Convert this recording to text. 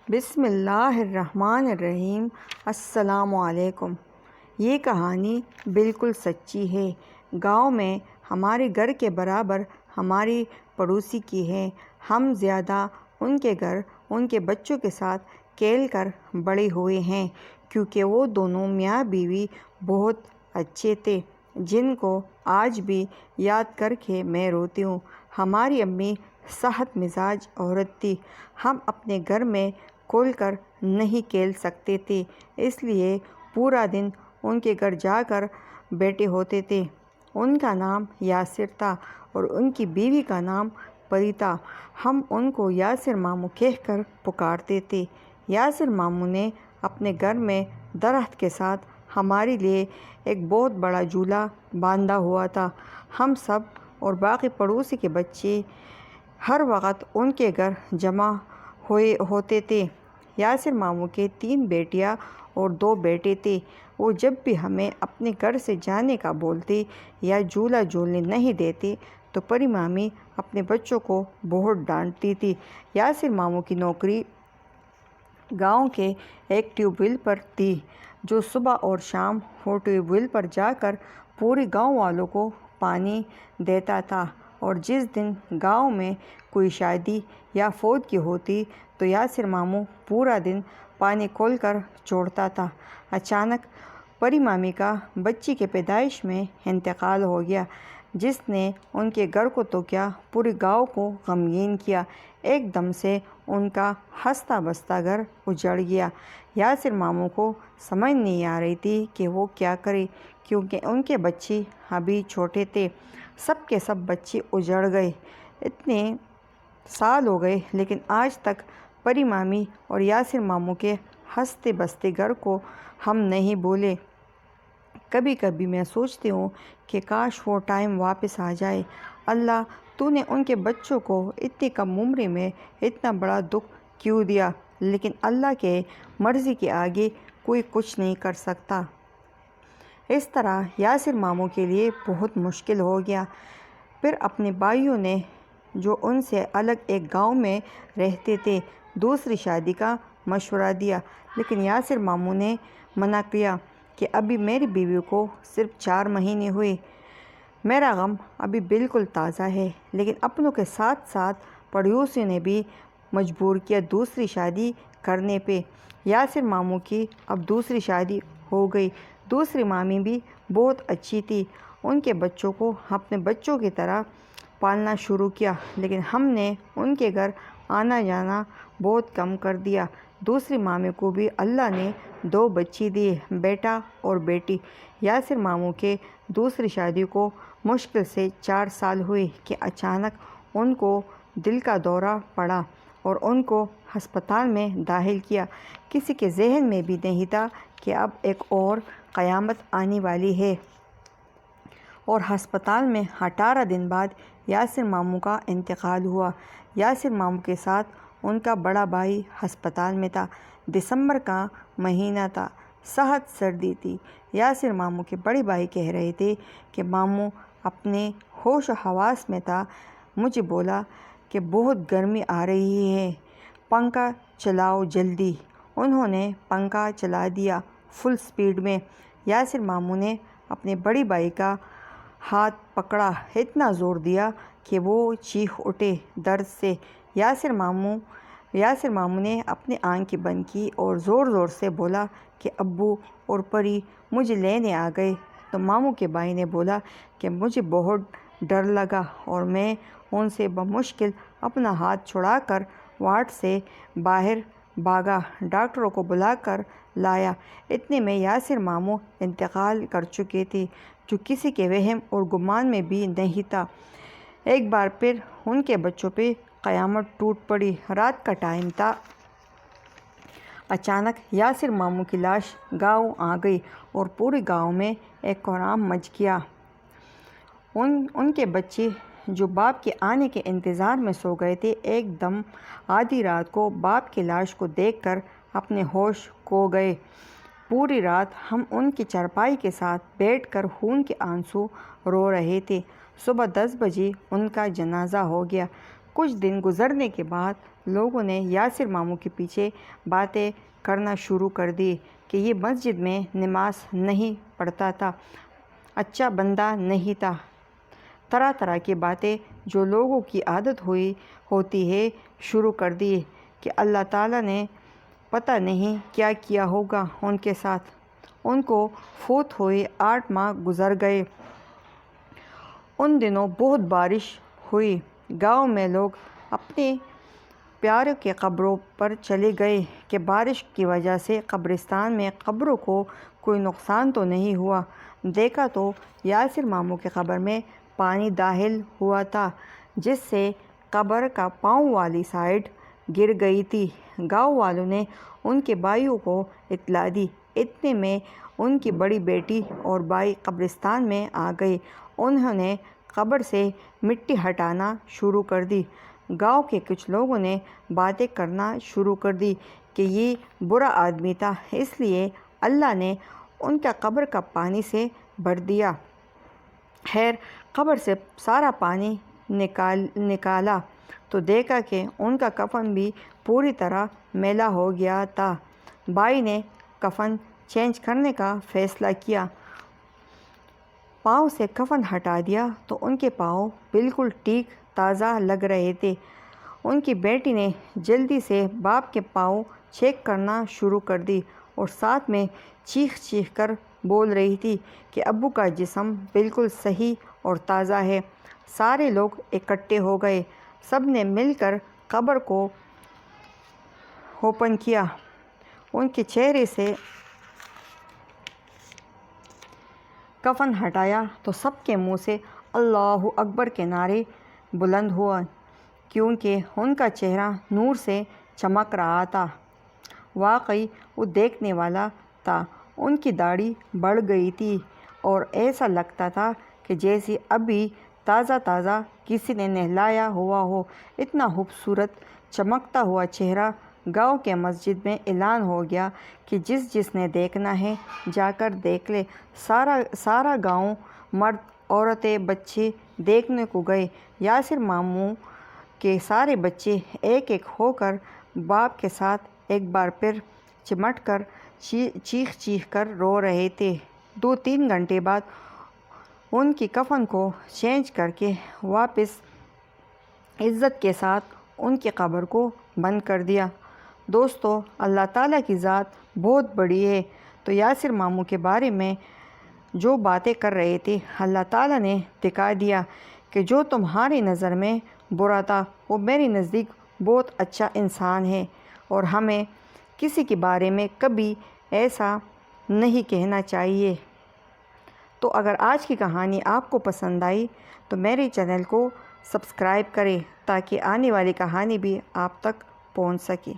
بسم اللہ الرحمن الرحیم۔ السلام علیکم۔ یہ کہانی بالکل سچی ہے۔ گاؤں میں ہمارے گھر کے برابر ہماری پڑوسی کی ہے۔ ہم زیادہ ان کے گھر ان کے بچوں کے ساتھ کھیل کر بڑے ہوئے ہیں، کیونکہ وہ دونوں میاں بیوی بہت اچھے تھے، جن کو آج بھی یاد کر کے میں روتی ہوں۔ ہماری امی صحت مزاج عورت تھی۔ ہم اپنے گھر میں کھل کر نہیں کھیل سکتے تھے، اس لیے پورا دن ان کے گھر جا کر بیٹھے ہوتے تھے۔ ان کا نام یاسر تھا اور ان کی بیوی کا نام پری تھا۔ ہم ان کو یاسر ماموں کہہ کر پکارتے تھے۔ یاسر ماموں نے اپنے گھر میں درخت کے ساتھ ہمارے لیے ایک بہت بڑا جھولا باندھا ہوا تھا۔ ہم سب اور باقی پڑوسی کے بچے ہر وقت ان کے گھر جمع ہوتے تھے۔ یاسر ماموں کے 3 بیٹیاں اور 2 بیٹے تھے۔ وہ جب بھی ہمیں اپنے گھر سے جانے کا بولتے یا جھولا جھولنے نہیں دیتے تو پری مامی اپنے بچوں کو بہت ڈانٹتی تھی۔ یاسر ماموں کی نوکری گاؤں کے ایک ٹیوب ویل پر تھی، جو صبح اور شام وہ ٹیوب ویل پر جا کر پورے گاؤں والوں کو پانی دیتا تھا، اور جس دن گاؤں میں کوئی شادی یا فوت ہوتی تو یاسر ماموں پورا دن پانی کھول کر چھوڑتا تھا۔ اچانک پری مامی کا بچی کے پیدائش میں انتقال ہو گیا، جس نے ان کے گھر کو تو کیا پورے گاؤں کو غمگین کیا۔ ایک دم سے ان کا ہنستا بستا گھر اجڑ گیا۔ یاسر ماموں کو سمجھ نہیں آ رہی تھی کہ وہ کیا کرے، کیونکہ ان کے بچے ابھی چھوٹے تھے۔ سب کے سب بچے اجڑ گئے۔ اتنے سال ہو گئے، لیکن آج تک پری مامی اور یاسر ماموں کے ہنستے بستے گھر کو ہم نہیں بھولے۔ کبھی کبھی میں سوچتی ہوں کہ کاش وہ ٹائم واپس آ جائے۔ اللہ، تو نے ان کے بچوں کو اتنی کم عمر میں اتنا بڑا دکھ کیوں دیا؟ لیکن اللہ کے مرضی کے آگے کوئی کچھ نہیں کر سکتا۔ اس طرح یاسر ماموں کے لیے بہت مشکل ہو گیا۔ پھر اپنے بھائیوں نے، جو ان سے الگ ایک گاؤں میں رہتے تھے، دوسری شادی کا مشورہ دیا، لیکن یاسر ماموں نے منع کیا کہ ابھی میری بیوی کو صرف 4 مہینے ہوئے، میرا غم ابھی بالکل تازہ ہے۔ لیکن اپنوں کے ساتھ ساتھ پڑوسیوں نے بھی مجبور کیا دوسری شادی کرنے پہ۔ یاسر ماموں کی اب دوسری شادی ہو گئی۔ دوسری مامی بھی بہت اچھی تھی، ان کے بچوں کو اپنے بچوں کی طرح پالنا شروع کیا، لیکن ہم نے ان کے گھر آنا جانا بہت کم کر دیا۔ دوسری مامی کو بھی اللہ نے 2 بچے دیے، بیٹا اور بیٹی۔ یاسر ماموں کے دوسری شادی کو مشکل سے 4 سال ہوئے کہ اچانک ان کو دل کا دورہ پڑا اور ان کو ہسپتال میں داخل کیا۔ کسی کے ذہن میں بھی نہیں تھا کہ اب ایک اور قیامت آنے والی ہے۔ اور ہسپتال میں 18 دن بعد یاسر ماموں کا انتقال ہوا۔ یاسر ماموں کے ساتھ ان کا بڑا بھائی ہسپتال میں تھا۔ دسمبر کا مہینہ تھا، سخت سردی تھی۔ یاسر ماموں کے بڑے بھائی کہہ رہے تھے کہ ماموں اپنے ہوش و حواس میں تھا۔ مجھے بولا کہ بہت گرمی آ رہی ہے، پنکھا چلاؤ جلدی۔ انہوں نے پنکھا چلا دیا فل سپیڈ میں۔ یاسر ماموں نے اپنے بڑے بھائی کا ہاتھ پکڑا، اتنا زور دیا کہ وہ چیخ اٹھے درد سے۔ یاسر ماموں نے اپنی آنکھیں بند کی اور زور زور سے بولا کہ ابو اور پری مجھے لینے آ گئے۔ تو ماموں کے بھائی نے بولا کہ مجھے بہت ڈر لگا اور میں ان سے بمشکل اپنا ہاتھ چھڑا کر وارڈ سے باہر بھاگا، ڈاکٹروں کو بلا کر لایا۔ اتنے میں یاسر ماموں انتقال کر چکے تھے، جو کسی کے وہم اور گمان میں بھی نہیں تھا۔ ایک بار پھر ان کے بچوں پہ قیامت ٹوٹ پڑی۔ رات کا ٹائم تھا۔ اچانک یاسر ماموں کی لاش گاؤں آ گئی اور پورے گاؤں میں ایک کوہرام مچ گیا۔ ان کے بچے، جو باپ کے آنے کے انتظار میں سو گئے تھے، ایک دم آدھی رات کو باپ کی لاش کو دیکھ کر اپنے ہوش کھو گئے۔ پوری رات ہم ان کی چارپائی کے ساتھ بیٹھ کر خون کے آنسو رو رہے تھے۔ صبح 10 بجے ان کا جنازہ ہو گیا۔ کچھ دن گزرنے کے بعد لوگوں نے یاسر ماموں کے پیچھے باتیں کرنا شروع کر دی کہ یہ مسجد میں نماز نہیں پڑھتا تھا، اچھا بندہ نہیں تھا۔ طرح طرح کی باتیں جو لوگوں کی عادت ہوتی ہے شروع کر دی کہ اللہ تعالیٰ نے پتہ نہیں کیا کیا ہوگا ان کے ساتھ۔ ان کو فوت ہوئے 8 ماہ گزر گئے۔ ان دنوں بہت بارش ہوئی۔ گاؤں میں لوگ اپنے پیاروں کے قبروں پر چلے گئے کہ بارش کی وجہ سے قبرستان میں قبروں کو کوئی نقصان تو نہیں ہوا۔ دیکھا تو یاسر ماموں کے قبر میں پانی داخل ہوا تھا، جس سے قبر کا پاؤں والی سائیڈ گر گئی تھی۔ گاؤں والوں نے ان کے بھائیوں کو اطلاع دی۔ اتنے میں ان کی بڑی بیٹی اور بھائی قبرستان میں آ گئے۔ انہوں نے قبر سے مٹی ہٹانا شروع کر دی۔ گاؤں کے کچھ لوگوں نے باتیں کرنا شروع کر دی کہ یہ برا آدمی تھا، اس لیے اللہ نے ان کا قبر کا پانی سے بھر دیا۔ خیر، قبر سے سارا پانی نکالا تو دیکھا کہ ان کا کفن بھی پوری طرح میلا ہو گیا تھا۔ بھائی نے کفن چینج کرنے کا فیصلہ کیا۔ پاؤں سے کفن ہٹا دیا تو ان کے پاؤں بالکل ٹھیک تازہ لگ رہے تھے۔ ان کی بیٹی نے جلدی سے باپ کے پاؤں چیک کرنا شروع کر دی اور ساتھ میں چیخ چیخ کر بول رہی تھی کہ ابو کا جسم بالکل صحیح اور تازہ ہے۔ سارے لوگ اکٹھے ہو گئے۔ سب نے مل کر قبر کو اوپن کیا۔ ان کے چہرے سے کفن ہٹایا تو سب کے منہ سے اللہ اکبر کے نعرے بلند ہوئے، کیونکہ ان کا چہرہ نور سے چمک رہا تھا۔ واقعی وہ دیکھنے والا تھا۔ ان کی داڑھی بڑھ گئی تھی اور ایسا لگتا تھا کہ جیسے ابھی تازہ تازہ کسی نے نہلایا ہوا ہو۔ اتنا خوبصورت چمکتا ہوا چہرہ۔ گاؤں کے مسجد میں اعلان ہو گیا کہ جس نے دیکھنا ہے جا کر دیکھ لے۔ سارا گاؤں، مرد، عورتیں، بچے دیکھنے کو گئے۔ یاسر ماموں کے سارے بچے ایک ایک ہو کر باپ کے ساتھ ایک بار پھر چمٹ کر چیخ چیخ کر رو رہے تھے۔ 2-3 گھنٹے بعد ان کی کفن کو چینج کر کے واپس عزت کے ساتھ ان کی قبر کو بند کر دیا۔ دوستو، اللہ تعالیٰ کی ذات بہت بڑی ہے۔ تو یاسر ماموں کے بارے میں جو باتیں کر رہے تھے، اللہ تعالیٰ نے دکھا دیا کہ جو تمہاری نظر میں برا تھا وہ میرے نزدیک بہت اچھا انسان ہے، اور ہمیں کسی کے بارے میں کبھی ایسا نہیں کہنا چاہیے۔ تو اگر آج کی کہانی آپ کو پسند آئی تو میرے چینل کو سبسکرائب کریں تاکہ آنے والی کہانی بھی آپ تک پہنچ سکے۔